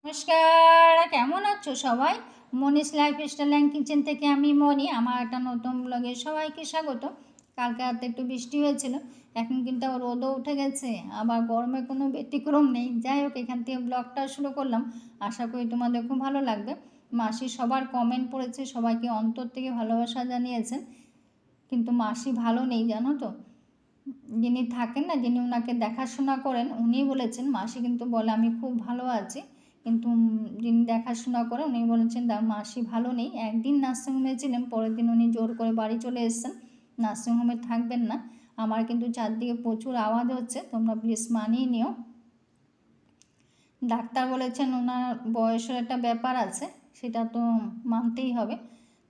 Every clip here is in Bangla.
নমস্কার, কেমন আছো সবাই? মনিস লাইফস্টাইল অ্যান্ড কিচেন থেকে আমি মনি। আমার একটা নতুন ব্লগে সবাইকে স্বাগত। কালকে রাতে একটু বৃষ্টি হয়েছিল, এখন কিন্তু আবার রোদও উঠে গেছে, আবার গরমে কোনো ব্যতিক্রম নেই। যাই হোক, এখান থেকে ব্লগটা শুরু করলাম। আশা করি তোমাদের খুব ভালো লাগবে। মাসি সবার কমেন্ট পড়েছে, সবাইকে অন্তর থেকে ভালোবাসা জানিয়েছেন, কিন্তু মাসি ভালো নেই, জানো তো। যিনি থাকেন না, যিনি ওনাকে দেখাশোনা করেন, উনি বলেছেন, মাসি কিন্তু বলে আমি খুব ভালো আছি, কিন্তু যিনি দেখাশোনা করেন উনি বলেছেন মাসি ভালো নেই। একদিন নার্সিংহোমে ছিলেন, পরের দিন উনি জোর করে বাড়ি চলে এসেছেন, নার্সিংহোমে থাকবেন না। আমার কিন্তু চারদিকে প্রচুর আওয়াজ হচ্ছে, তোমরা প্লিজ মানিয়ে নিও। ডাক্তার বলেছেন ওনার বয়সের একটা ব্যাপার আছে, সেটা তো মানতেই হবে।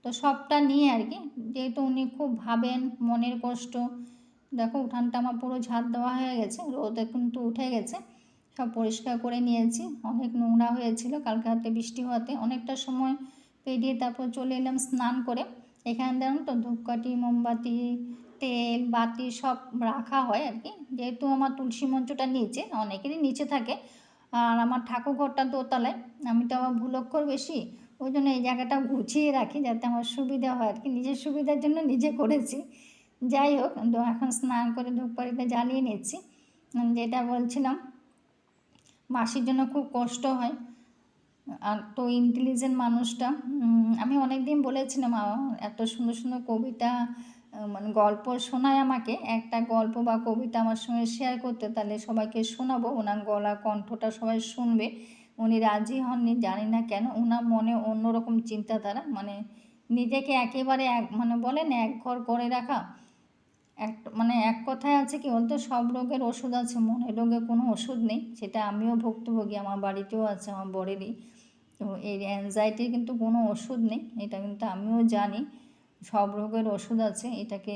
তো সবটা নিয়ে আর কি, যেহেতু উনি খুব ভাবেন, মনের কষ্ট। দেখো, উঠানটা আমার পুরো ঝাড় দেওয়া হয়ে গেছে, রোদ কিন্তু উঠে গেছে, সব পরিষ্কার করে নিয়েছি। অনেক নোংরা হয়েছিল কালকে রাতে বৃষ্টি হওয়াতে। অনেকটা সময় পেরিয়ে তারপর চলে এলাম স্নান করে। এখানে দেখুন তো, ধূপকাঠি, মোমবাতি, তেল, বাতি সব রাখা হয় আর কি। যেহেতু আমার তুলসী মঞ্চটা নিচে, অনেকেরই নিচে থাকে, আর আমার ঠাকুরঘরটা দোতলায়, আমি তো আবার ভুলক্ষর বেশি, ওই জন্য এই জায়গাটা গুছিয়ে রাখি যাতে আমার সুবিধা হয় আর কি। নিজের সুবিধার জন্য নিজে করেছি। যাই হোক, এখন স্নান করে ধূপকাঠিটা জ্বালিয়ে নিচ্ছি। যেটা বলছিলাম, মাসির জন্য খুব কষ্ট হয়, আর তো ইন্টেলিজেন্ট মানুষটা। আমি অনেক দিন বলেছিলাম এত সুন্দর সুন্দর কবিতা, মানে গল্প শোনায় আমাকে, একটা গল্প বা কবিতা আমার সঙ্গে শেয়ার করতে, তাহলে সবাইকে শোনাবো, ওনার গলা কণ্ঠটা সবাই শুনবে। উনি রাজি হননি, জানি না কেন। ওনার মনে অন্যরকম চিন্তাধারা, মানে নিজেকে একেবারে মানে বলেন এক ঘর করে রাখা। এক কথায় আছে কি বলতো, সব রোগের ওষুধ আছে, মনের রোগে কোনো ওষুধ নেই। সেটা আমিও ভুক্তভোগী, আমার বাড়িতেও আছে, আমার বরেরই। তো এই অ্যাংজাইটির কিন্তু কোনো ওষুধ নেই, এটা কিন্তু আমিও জানি। সব রোগের ওষুধ আছে, এটাকে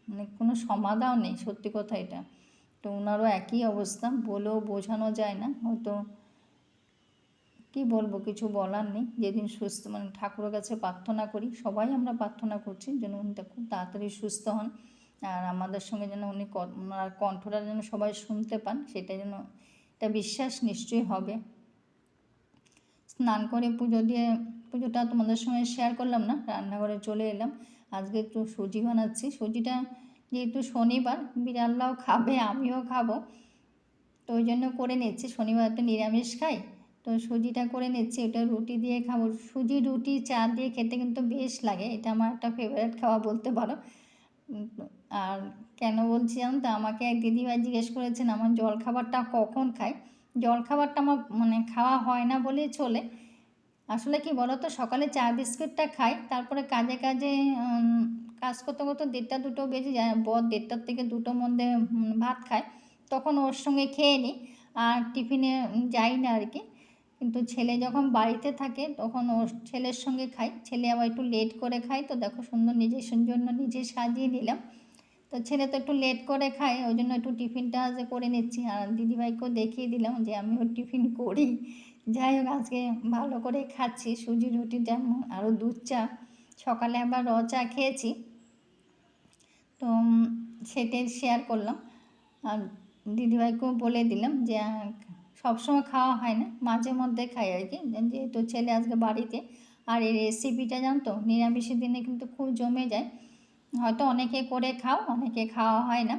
মানে কোনো সমাধান নেই, সত্যি কথা এটা। তো ওনারও একই অবস্থা, বলেও বোঝানো যায় না হয়তো। কি বলবো, কিছু বলার নেই। যেদিন সুস্থ, মানে ঠাকুরের কাছে প্রার্থনা করি, সবাই আমরা প্রার্থনা করছি যেন উনি খুব তাড়াতাড়ি সুস্থ হন, আর আমাদের সঙ্গে যেন উনি ওনার কণ্ঠটা যেন সবাই শুনতে পান, সেটা যেন, এটা বিশ্বাস নিশ্চয়ই হবে। স্নান করে পুজো দিয়ে, পুজোটা তোমাদের সঙ্গে শেয়ার করলাম না, রান্নাঘরে চলে এলাম। আজকে একটু সুজি বানাচ্ছি। সুজিটা যেহেতু শনিবার, বিড়ালরাও খাবে, আমিও খাবো, তো ওই জন্য করে নিচ্ছি। শনিবার তো নিরামিষ খাই, তো সুজিটা করে নিচ্ছি। ওটা রুটি দিয়ে খাবো। সুজি রুটি চা দিয়ে খেতে কিন্তু বেশ লাগে, এটা আমার একটা ফেভারিট খাওয়া বলতে পারো। আর কেন বলছি জানো তো, আমাকে এক দিদিভাই জিজ্ঞেস করেছেন আমার জলখাবারটা কখন খাই। জলখাবারটা আমার মানে খাওয়া হয় না বলেই চলে। আসলে কি বলো তো, সকালে চা বিস্কুটটা খাই, তারপরে কাজে কাজে কাজ করতে করতে 1টা 2টো বেজে যায়, বর 1টার থেকে 2টোর মধ্যে ভাত খায়, তখন ওর সঙ্গে খেয়ে নিই, আর টিফিনে যাই না আর কি। কিন্তু ছেলে যখন বাড়িতে থাকে তখন ওর ছেলের সঙ্গে খাই। ছেলে আবার একটু লেট করে খায়, তো দেখো সুন্দর নিজের জন্য নিজে সাজিয়ে নিলাম। তো ছেলে তো একটু লেট করে খায়, ওই জন্য একটু টিফিনটা যে করে নিচ্ছি, আর দিদিভাইকেও দেখিয়ে দিলাম যে আমিও টিফিন করি। যাই হোক, আজকে ভালো করে খাচ্ছি সুজি রুটি যেমন, আরও দুধ চা, সকালে আবার চা খেয়েছি। তো সেটাই শেয়ার করলাম, আর দিদিভাইকেও বলে দিলাম যে সবসময় খাওয়া হয় না, মাঝে মধ্যে খাই আর কি, যেহেতু ছেলে আজকে বাড়িতে। আর এই রেসিপিটা জানতো, নিরামিষের দিনে কিন্তু খুব জমে যায়। হয়তো অনেকে করে খাও, অনেকে খাওয়া হয় না।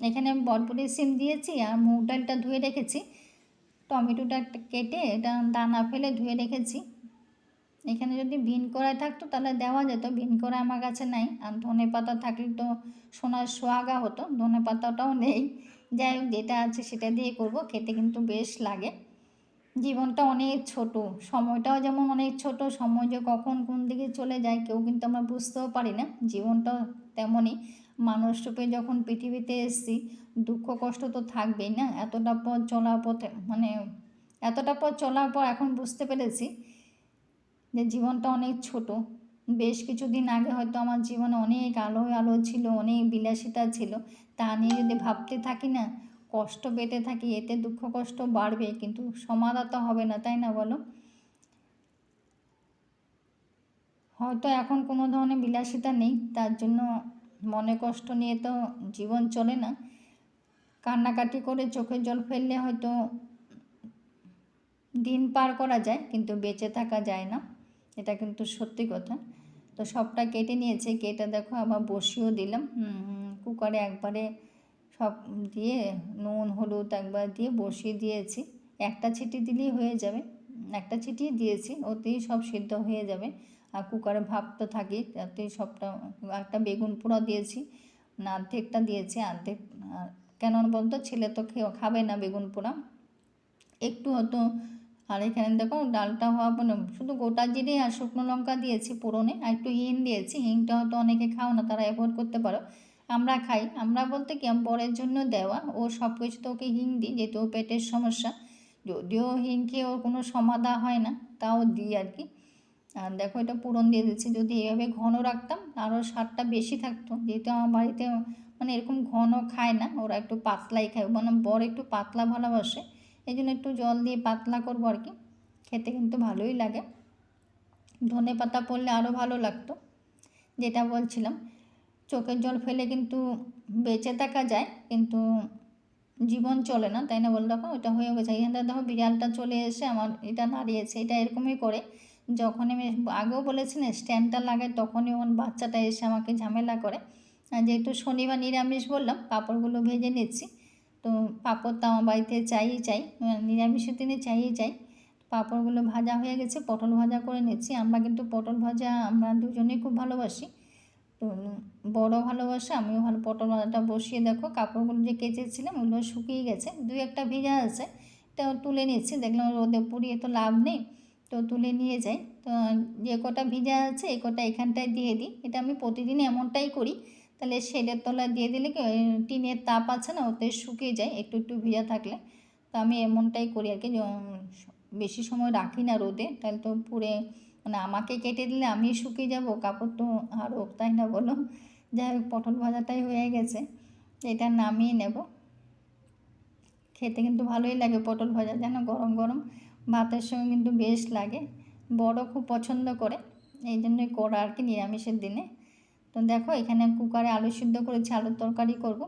এখানে বরবটি সিম দিয়েছি, আর মুগ ডালটা ধুয়ে রেখেছি, টমেটোটা কেটে এটা দানা ফেলে ধুয়ে রেখেছি। এখানে যদি ভিন কড়াই থাকতো তাহলে দেওয়া যেত, ভিন কড়াই আমার কাছে নাই, আর ধনে পাতা থাকলে তো সোনার সোহাগা হতো, ধনে পাতাটাও নেই। যাই হোক, যেটা আছে সেটা দিয়ে করব, খেতে কিন্তু বেশ লাগে। জীবনটা অনেক ছোট, সময়টাও যেমন অনেক ছোট, সময় যে কখন কোন দিকে চলে যায় কেউ কিন্তু আমরা বুঝতেও পারি না। জীবনটাও তেমনই, মানুষ রূপে যখন পৃথিবীতে এসেছি, দুঃখ কষ্ট তো থাকবেই না। এতটা পথ চলার পথে, মানে এতটা পথ চলার পর এখন বুঝতে পেরেছি যে জীবনটা অনেক ছোট। বেশ কিছুদিন আগে হয়তো আমার জীবনে অনেক আলো আলো ছিল, অনেক বিলাসিতা ছিল, তা নিয়ে যদি ভাবতে থাকি না, কষ্ট পেতে থাকি, এতে দুঃখ কষ্ট বাড়বে কিন্তু সমাধা তো হবে না, তাই না বলো। হয়তো এখন কোনো ধরনের বিলাসিতা নেই, তার জন্য মনে কষ্ট নিয়ে তো জীবন চলে না। কান্নাকাটি করে চোখের জল ফেললে হয়তো দিন পার করা যায় কিন্তু বেঁচে থাকা যায় না, এটা কিন্তু সত্যি কথা। তো সবটা কেটে নিয়েছে, কেটে দেখো আবার বসিয়েও দিলাম কুকারে একবারে সব দিয়ে নুন হলুদ একবার দিয়ে বসিয়ে দিয়েছি। একটা সিটি দিলেই হয়ে যাবে, একটা সিটি দিয়েছি, ওতেই সব সিদ্ধ হয়ে যাবে। আর কুকারে ভাপ তো থাকেই, তাতেই সবটা। একটা বেগুন পোড়া দিয়েছি, না অর্ধেকটা দিয়েছি, অর্ধেক কেন বলতো ছেলে তো খাবে না বেগুন পোড়া, একটু হয়তো। আর এখানে দেখো ডালটা হওয়া শুধু গোটা জিরে আর শুকনো লঙ্কা দিয়েছি ফোড়নে, আর একটু হিং দিয়েছি। হিংটা হয়তো অনেকে খাও না, তারা অ্যাভয়েড করতে পারো, আমরা খাই। আমরা বলতে কি বরের জন্য দেওয়া, ও সব কিছু তো ওকে হিং দিই, যেহেতু ও পেটের সমস্যা। যদিও হিং খেয়ে ওর কোনো সমাধা হয় না, তাও দিই আর কি। আর দেখো এটা ফোড়ন দিয়ে দিচ্ছি। যদি এভাবে ঘন রাখতাম আরও স্বাদটা বেশি থাকতো, যেহেতু আমার বাড়িতে মানে এরকম ঘন খায় না, ওরা একটু পাতলাই খায়, মানে বর একটু পাতলা ভালোবাসে, এই জন্য একটু জল দিয়ে পাতলা করবো আর কি। খেতে কিন্তু ভালোই লাগে, ধনে পাতা পড়লে আরও ভালো লাগতো। যেটা বলছিলাম, চোখের জল ফেলে কিন্তু বেঁচে থাকা যায়, কিন্তু জীবন চলে না, তাই না বল? দেখো এটা হয়ে গেছে। এখানটা দেখো বিড়ালটা চলে এসে আমার এটা নাড়িয়েছে। এটা এরকমই করে, যখন আমি আগেও বলেছি না স্ট্যান্ডটা লাগাই, তখনই ওর বাচ্চাটা এসে আমাকে ঝামেলা করে। আর যেহেতু শনিবার নিরামিষ বললাম, পাঁপড়গুলো ভেজে নিচ্ছি। তো পাঁপড় তো আমার বাড়িতে চাই, নিরামিষের দিনে চাই। পাঁপড়গুলো ভাজা হয়ে গেছে, পটল ভাজা করে নিচ্ছি। আমরা কিন্তু পটল ভাজা আমরা দুজনেই খুব ভালোবাসি, তো বড় ভালোবাসে, আমিও ভালো। পটল ভাজাটা বসিয়ে দেখো কাপড়গুলো যে কেচেছিলাম ওগুলো শুকিয়ে গেছে, দুই একটা ভিজা আছে, তো তুলে নিচ্ছি। দেখলাম রোদে পুড়িয়ে তো লাভ নেই, তো তুলে নিয়ে যাই। তো যে কটা ভিজা আছে এই কটা এখানটায় দিয়ে দিই। এটা আমি প্রতিদিন এমনটাই করি, তাহলে শেডের তলায় দিয়ে দিলে কি টিনের তাপ আছে না, ওতে শুকিয়ে যায় একটু একটু ভিজা থাকলে। তো আমি এমনটাই করি আর কি, বেশি সময় রাখি না রোদে, তাহলে তো পুড়ে মানে আমাকে কেটে দিলে আমি শুকিয়ে যাব, কাপড় তো আরও, তাই না বলো? যাই হোক পটল ভাজাটাই হয়ে গেছে, এটা নামিয়ে নেব। খেতে কিন্তু ভালোই লাগে পটল ভাজা, যেন গরম গরম ভাতের সঙ্গে কিন্তু বেশ লাগে। বড় খুব পছন্দ করে, এই জন্যই করা আর কি নিরামিষের দিনে। তো দেখো এখানে কুকারে আলু সিদ্ধ করেছি, আলুর তরকারি করব।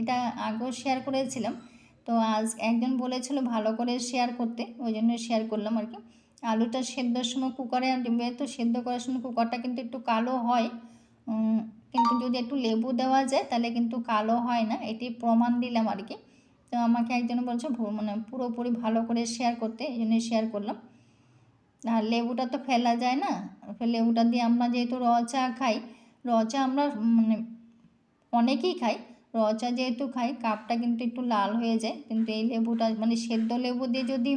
এটা আগেও শেয়ার করেছিলাম, তো আজ একজন বলেছিল ভালো করে শেয়ার করতে, ওই জন্য শেয়ার করলাম আর কি। আলুটা সেদ্ধর সময় কুকারে তো সেদ্ধ করার সময় কুকারটা কিন্তু একটু কালো হয়, কিন্তু যদি একটু লেবু দেওয়া যায় তাহলে কিন্তু কালো হয় না, এটি প্রমাণ দিলাম আর কি। তো আমাকে একজন বলছে মানে পুরোপুরি ভালো করে শেয়ার করতে, এই জন্য শেয়ার করলাম। আর লেবুটা তো ফেলা যায় না, লেবুটা দিয়ে আমরা যেহেতু র চা খাই, র চা আমরা মানে অনেকেই খাই, র চা যেহেতু খাই কাপটা কিন্তু একটু লাল হয়ে যায়, কিন্তু এই লেবুটা মানে সেদ্ধ লেবু দিয়ে যদি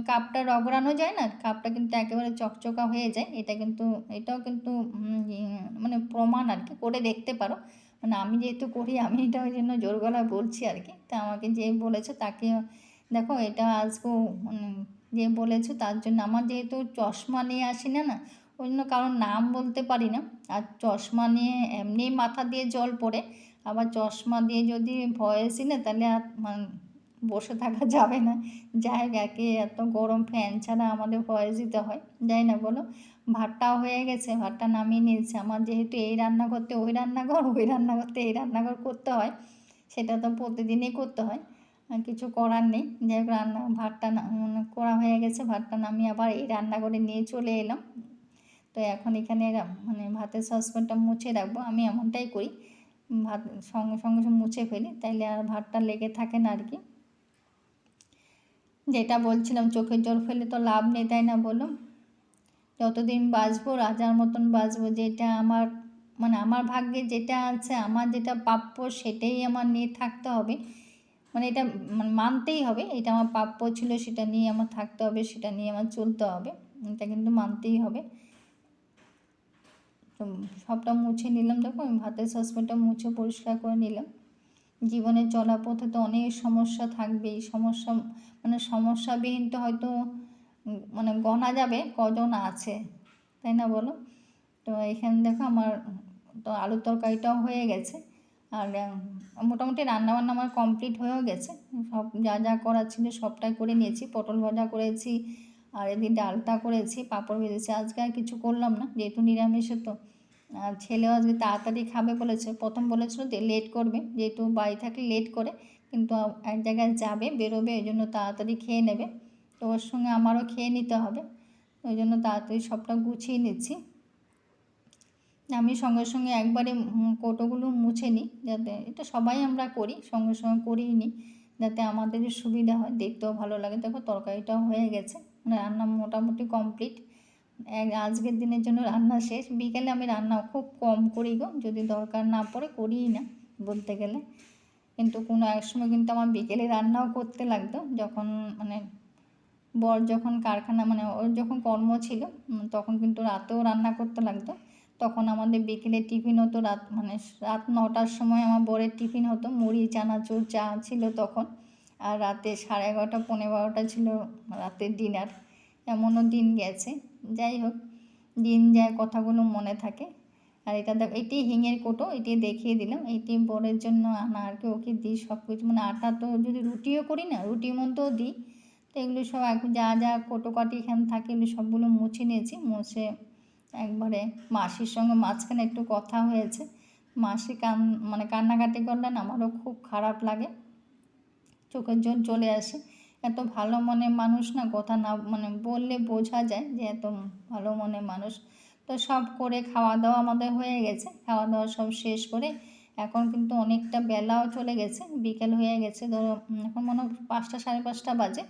কাপটা রগড়ানো যায় না, কাপটা কিন্তু একেবারে চকচকা হয়ে যায়। এটাও কিন্তু মানে প্রমাণ আর কি, করে দেখতে পারো। মানে আমি যেহেতু করি, আমি এটা ওই জন্য জোর গলায় বলছি আর কি। তা আমাকে যে বলেছে তাকে দেখো, এটা আজকেও যে বলেছে তার জন্য, আমার যেহেতু চশমা নিয়ে আসি না ওই জন্য কারোর নাম বলতে পারি না। আর চশমা নিয়ে এমনি মাথা দিয়ে জল পড়ে, আবার চশমা দিয়ে যদি ভয়েসই না, তাহলে আর বসে থাকা যাবে না। যাই হোক, একে এত গরম, ফ্যান ছাড়া আমাদের ভয়েস দিতে হয়, যাই না বলো। ভাতটাও হয়ে গেছে, ভাতটা নামিয়ে নিয়েছে। আমার যেহেতু এই রান্না করতে ওই রান্নাঘর, ওই রান্না করতে এই রান্নাঘর করতে হয়, সেটা তো প্রতিদিনই করতে হয়, কিছু করার নেই। যাই হোক ভাতটা করা হয়ে গেছে, ভাতটা নামিয়ে আবার এই রান্নাঘরে নিয়ে চলে এলাম। তো এখন এখানে মানে ভাতের সসপ্যানটা মুছে রাখবো, আমি এমনটাই করি, ভাত সঙ্গে সঙ্গে মুছে ফেলি, তাইলে আর ভাতটা লেগে থাকে না আর কি। যেটা বলছিলাম, চোখের জল ফেলে তো লাভ নেই, তাই না বলো? যতদিন বাঁচবো রাজার মতন বাঁচবো, যেটা আমার মানে আমার ভাগ্যে যেটা আছে, আমার যেটা প্রাপ্য সেটাই আমার নিয়ে থাকতে হবে। মানে এটা মানতেই হবে, এটা আমার প্রাপ্য ছিল, সেটা নিয়ে আমার থাকতে হবে, সেটা নিয়ে আমার চলতে হবে, এটা কিন্তু মানতেই হবে। তো সবটা মুছে নিলাম, দেখো আমি ভাতের সসপ্যানটা মুছে পরিষ্কার করে নিলাম। জীবনে চলার পথে তো অনেক সমস্যা থাকবেই, সমস্যা মানে সমস্যাবিহীন তো হয়তো মানে গণা যাবে কজন আছে, তাই না বলো? তো এখানে দেখো আমার তো আলুর তরকারিটাও হয়ে গেছে, আর মোটামুটি রান্নাবান্না আমার কমপ্লিট হয়েও গেছে। সব যা যা করার ছিল সবটাই করে নিয়েছি, পটল ভাজা করেছি, আর এদিন ডালটা করেছি, পাঁপড় ভেজেছি। আজকে আর কিছু করলাম না, যেহেতু নিরামিষে তো। আর ছেলেও আজকে তাড়াতাড়ি খাবে বলেছে, প্রথম বলেছিল লেট করবে, যেহেতু বাড়ি থাকলে লেট করে, কিন্তু এক জায়গায় যাবে, বেরোবে, এই জন্য তাড়াতাড়ি খেয়ে নেবে। তো ওর সঙ্গে আমারও খেয়ে নিতে হবে, ওই জন্য তাড়াতাড়ি সবটা গুছিয়ে নিচ্ছি। আমি সঙ্গে সঙ্গে একবারে কৌটোগুলো মুছে নিই, যাতে এটা সবাই আমরা করি, সঙ্গে সঙ্গে করিয়ে নিই যাতে আমাদেরই সুবিধা হয়, দেখতেও ভালো লাগে। দেখো তরকারিটাও হয়ে গেছে, মানে রান্না মোটামুটি কমপ্লিট। আজকের দিনের জন্য রান্না শেষ। বিকেলে আমি রান্না খুব কম করি গো, যদি দরকার না পড়ে করিই না বলতে গেলে। কিন্তু কোনো এক সময় কিন্তু আমার বিকেলে রান্নাও করতে লাগতো, যখন মানে বর যখন কারখানা মানে ওর যখন কর্ম ছিল, তখন কিন্তু রাতেও রান্না করতে লাগতো। তখন আমাদের বিকেলে টিফিন হতো রাত 9টার সময় আমার বরের টিফিন হতো, মুড়ি চানাচুর চা ছিল তখন। আর রাতে 11:30 12:30 ছিল রাতের ডিনার। এমনও দিন গেছে। যাই হোক, দিন যায়, কথাগুলো মনে থাকে। আর এটা দেখ, এটি হিঙের কোটো, এটি দেখিয়ে দিলাম, এটি বরের জন্য আনা আর কি, ওকে দিই সব কিছু। মানে আটা তো যদি রুটিও করি না, রুটির মধ্যেও দিই। তো এগুলো সব যা যা কোটোকাটি এখানে থাকে এগুলো সবগুলো মুছে নিয়েছি। মুছে একবারে মাসির সঙ্গে মাঝখানে একটু কথা হয়েছে। মাসি কান্নাকাটি করলেন, আমারও খুব খারাপ লাগে, চোখের জল চলে আসে। এত ভালো মনের মানুষ না, কথা না বললে বোঝা যায় যে এত ভালো মনের মানুষ। তো সব করে খাওয়া দাওয়া আমাদের হয়ে গেছে, খাওয়া দাওয়া সব শেষ করে এখন কিন্তু অনেকটা বেলাও চলে গেছে, বিকেল হয়ে গেছে। ধরো এখন মনে হয় 5টা 5:30 বাজে।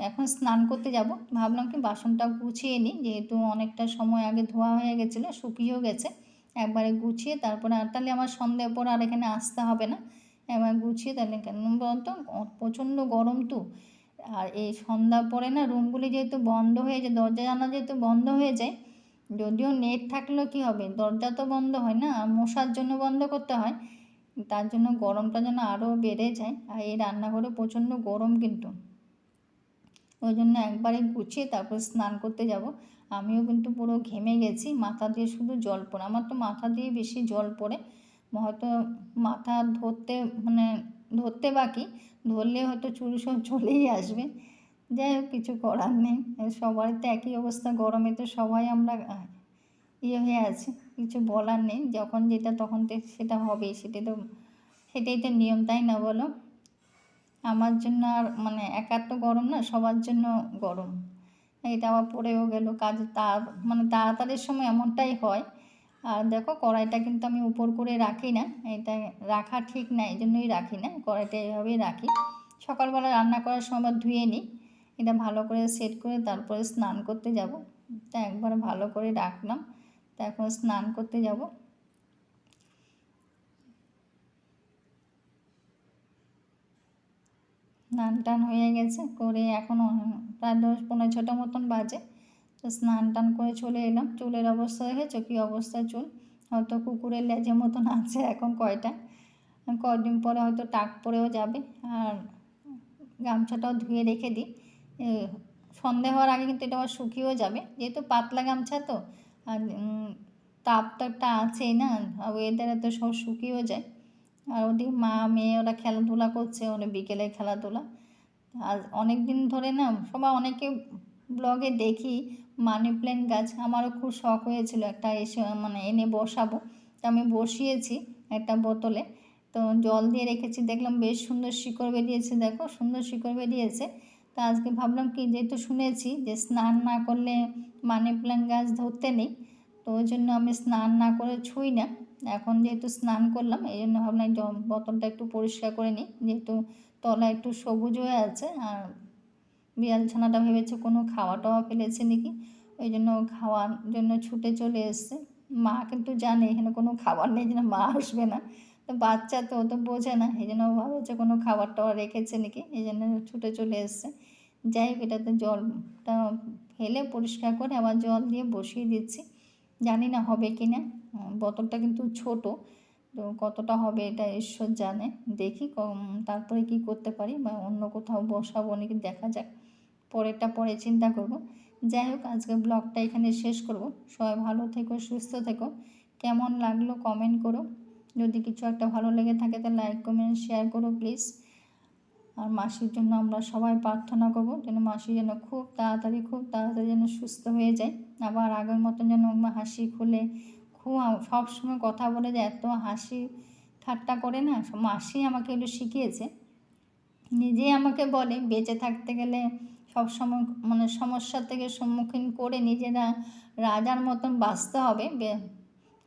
এখন স্নান করতে যাব, ভাবলাম কি বাসনটা গুছিয়ে নিই, যেহেতু অনেকটা সময় আগে ধোয়া হয়ে গেছিলো, শুকিয়েও গেছে। একবারে গুছিয়ে তারপরে তাহলে আমার সন্ধ্যের পর আর এখানে আসতে হবে না। এবার গুছিয়ে তাহলে কেন বলতো, প্রচণ্ড গরম তো। আর এই সন্ধ্যার পরে না রুমগুলি যেহেতু বন্ধ হয়ে যায়, দরজা জানলা যেহেতু বন্ধ হয়ে যায়, যদিও নেট থাকলেও কী হবে, দরজা তো বন্ধ হয় না, আর মশার জন্য বন্ধ করতে হয়। তার জন্য গরমটা যেন আরও বেড়ে যায়। আর এই রান্নাঘরে প্রচণ্ড গরম কিন্তু, ওই জন্য একবারে গুছিয়ে তারপর স্নান করতে যাব। আমিও কিন্তু পুরো ঘেমে গেছি, মাথা দিয়ে শুধু জল পড়ে, আমার তো মাথা দিয়ে বেশি জল পড়ে। হয়তো মাথা ধরতে বাকি, ধরলে হয়তো চুল সব চলেই আসবে। যাই হোক, কিছু করার নেই, সবারই তো একই অবস্থা, গরমে তো সবাই আমরা হয়ে আছি, কিছু বলার নেই। যখন যেটা তখন সেটা হবেই, সেটাই তো নিয়ম, তাই না বলো? আমার জন্য আর একার তো গরম না, সবার জন্য গরম। এটা আবার পড়েও গেল, কাজ তাড়াতাড়ির সময় এমনটাই হয়। আর দেখো কড়াইটা কিন্তু আমি উপর করে রাখি না, এটা রাখা ঠিক না, এই জন্যই রাখি না, কড়াইটা এইভাবেই রাখি। সকালবেলা রান্না করার সময় ধুয়ে নিই, এটা ভালো করে সেট করে তারপরে স্নান করতে যাব। তা একবার ভালো করে রাখলাম, তা এখন স্নান করতে যাব। স্নান টান হয়ে গেছে, করে এখন প্রায় 10 15 মতন বাজে। তো স্নান টান করে চলে এলাম। চুলের অবস্থা দেখেছো কী অবস্থা, চুল হয়তো কুকুরের লেজের মতন আছে এখন কয়টা, কদিন পরে হয়তো টাক পরেও যাবে। আর গামছাটাও ধুয়ে রেখে দিই, সন্ধে হওয়ার আগে কিন্তু এটা আবার শুকিয়েও যাবে, যেহেতু পাতলা গামছা তো। আর তাপ তো একটা আছেই না, ওয়েদারে তো সব শুকিয়েও যায়। আর ওদিকে মা মেয়ে ওরা খেলাধুলা করছে, ওরা বিকেলে খেলাধুলা। আর অনেক দিন ধরে না সবাই অনেকে ব্লগে দেখি মানি প্ল্যান্ট গাছ, আমারও খুব শখ হয়েছিল একটা এসে এনে বসাবো। তো আমি বসিয়েছি একটা বোতলে, তো জল দিয়ে রেখেছি, দেখলাম বেশ সুন্দর শিকড় বেরিয়েছে, দেখো সুন্দর শিকড় বেরিয়েছে। তো আজকে ভাবলাম কি, যেহেতু শুনেছি যে স্নান না করলে মানি প্ল্যান্ট গাছ ধরতে নেই, তো ওই জন্য আমি স্নান না করে ছুঁই না। এখন যেহেতু স্নান করলাম, এই জন্য ভাবলাম বোতলটা একটু পরিষ্কার করে নিই, যেহেতু তলা একটু সবুজ হয়ে আছে। আর বিড়াল ছানাটা ভেবেছে কোনো খাওয়া টাওয়া ফেলেছে নাকি, ওই জন্য খাওয়ার জন্য ছুটে চলে এসছে। মা কিন্তু জানে এখানে কোনো খাবার নেই, যেন মা আসবে না। তো বাচ্চা তো, ও তো বোঝে না, এই জন্য ভাবেছে কোনো খাবার টাবার রেখেছে নাকি, এই জন্য ছুটে চলে এসছে। যাই হোক, এটাতে জলটা ফেলে পরিষ্কার করে আবার জল দিয়ে বসিয়ে দিচ্ছি। জানি না হবে কি না, বোতলটা কিন্তু ছোট, তো কতটা হবে এটা ঈশ্বর জানে। দেখি তারপরে কি করতে পারি, বা অন্য কোথাও বসাবো নাকি দেখা যাক, পরেরটা পরে চিন্তা করব। যাই হোক, আজকে ব্লগটা এখানে শেষ করব। সবাই ভালো থেকো, সুস্থ থেকো। কেমন লাগলো কমেন্ট করো, যদি কিছু একটা ভালো লেগে থাকে তো লাইক কমেন্ট শেয়ার করো প্লিজ। আর মাসির জন্য আমরা সবাই প্রার্থনা করব, যেন মাসি যেন খুব তাড়াতাড়ি যেন সুস্থ হয়ে যায়, আবার আগের মতন যেন হাসি খুলে খুব সবসময় কথা বলে, যে এত হাসি ঠাট্টা করে না। মাসি আমাকে এগুলো শিখিয়েছে, নিজেই আমাকে বলে বেঁচে থাকতে গেলে সব সময় মানে সমস্যা থেকে সম্মুখীন করে নিজেরা রাজার মতন বাঁচতে হবে,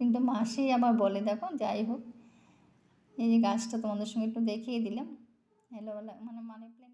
কিন্তু মাসি আবার বলে, দেখো যাই হোক এই যে গাছটা তোমাদের সঙ্গে একটু দেখিয়ে দিলাম। এলোবেলা মানে মানি প্ল্যান্ট